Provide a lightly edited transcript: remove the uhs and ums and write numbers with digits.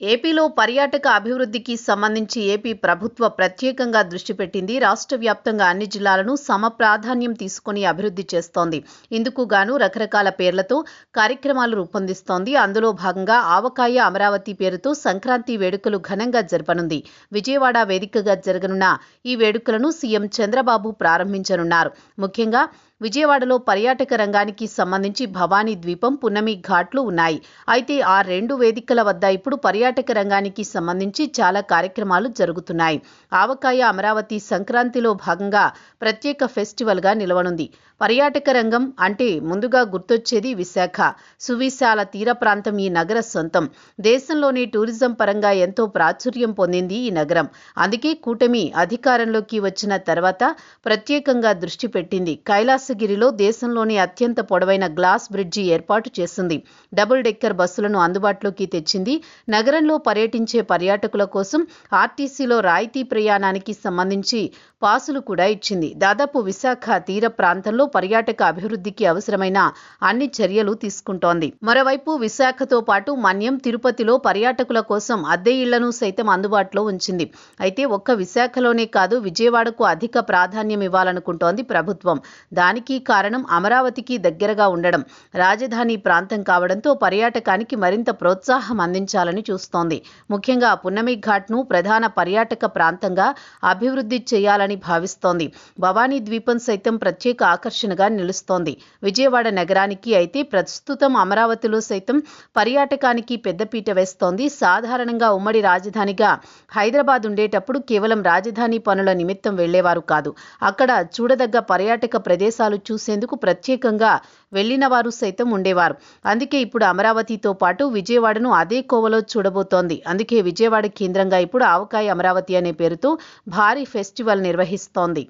ఏపీలో పర్యాటక అభివృద్ధికి సంబంధించి ఏపీ ప్రభుత్వ ప్రత్యేకంగా దృష్టి పెట్టింది. రాష్ట్ర వ్యాప్తంగా అన్ని జిల్లాలను సమప్రాధాన్యం తీసుకుని అభివృద్ధి చేస్తోంది. ఇందుకు గాను రకరకాల పేర్లతో కార్యక్రమాలు రూపొందిస్తోంది. అందులో భాగంగా ఆవకాయ అమరావతి పేరుతో సంక్రాంతి వేడుకలు ఘనంగా జరపనుంది. విజయవాడ వేదికగా జరగనున్న ఈ వేడుకలను సీఎం చంద్రబాబు ప్రారంభించనున్నారు. ముఖ్యంగా విజయవాడలో పర్యాటక రంగానికి సంబంధించి భవానీ ద్వీపం, పున్నమి ఘాట్లు ఉన్నాయి. అయితే ఆ రెండు వేదికల వద్ద ఇప్పుడు పర్యాటక రంగానికి సంబంధించి చాలా కార్యక్రమాలు జరుగుతున్నాయి. ఆవకాయ అమరావతి సంక్రాంతిలో భాగంగా ప్రత్యేక ఫెస్టివల్గా నిలవనుంది. పర్యాటక రంగం అంటే ముందుగా గుర్తొచ్చేది విశాఖ. సువిశాల తీర ప్రాంతం ఈ నగర సొంతం. దేశంలోనే టూరిజం పరంగా ఎంతో ప్రాచుర్యం పొందింది ఈ నగరం. అందుకే కూటమి అధికారంలోకి వచ్చిన తర్వాత ప్రత్యేకంగా దృష్టి పెట్టింది. కైలాసగిరిలో దేశంలోని అత్యంత పొడవైన గ్లాస్ బ్రిడ్జి ఏర్పాటు చేసింది. డబుల్ డెక్కర్ బస్సులను అందుబాటులోకి తెచ్చింది. నగరంలో పర్యటించే పర్యాటకుల కోసం ఆర్టీసీలో రాయితీ ప్రయాణానికి సంబంధించి పాసులు కూడా ఇచ్చింది. దాదాపు విశాఖ తీర ప్రాంతంలో పర్యాటక అభివృద్ధికి అవసరమైన అన్ని చర్యలు తీసుకుంటోంది. మరోవైపు విశాఖతో పాటు మన్యం, తిరుపతిలో పర్యాటకుల కోసం అద్దె ఇళ్లను సైతం అందుబాటులో ఉంచింది. అయితే ఒక్క విశాఖలోనే కాదు, విజయవాడకు అధిక ప్రాధాన్యం ఇవ్వాలనుకుంటోంది ప్రభుత్వం. దానికి కారణం అమరావతికి దగ్గరగా ఉండడం, రాజధాని ప్రాంతం కావడంతో పర్యాటకానికి మరింత ప్రోత్సాహం అందించాలని చూస్తోంది. ముఖ్యంగా పున్నమి ఘాట్ను ప్రధాన పర్యాటక ప్రాంతంగా అభివృద్ధి చేయాలని భావిస్తోంది. భవానీ ద్వీపం సైతం ప్రత్యేక ఆకర్షణగా నిలుస్తోంది. విజయవాడ నగరానికి అయితే ప్రస్తుతం అమరావతిలో సైతం పర్యాటకానికి పెద్దపీట వేస్తోంది. సాధారణంగా ఉమ్మడి రాజధానిగా హైదరాబాద్ ఉండేటప్పుడు కేవలం రాజధాని పనుల నిమిత్తం వెళ్లేవారు కాదు. అక్కడ చూడదగ్గ పర్యాటక ప్రదేశాలు చూసేందుకు ప్రత్యేకంగా వెళ్లిన వారు సైతం ఉండేవారు. అందుకే ఇప్పుడు అమరావతితో పాటు విజయవాడను అదే కోవలో చూడబోతోంది. అందుకే విజయవాడ కేంద్రంగా ఇప్పుడు ఆవకాయ అమరావతి అనే పేరుతో భారీ ఫెస్టివల్ నిర్వహిస్తోంది.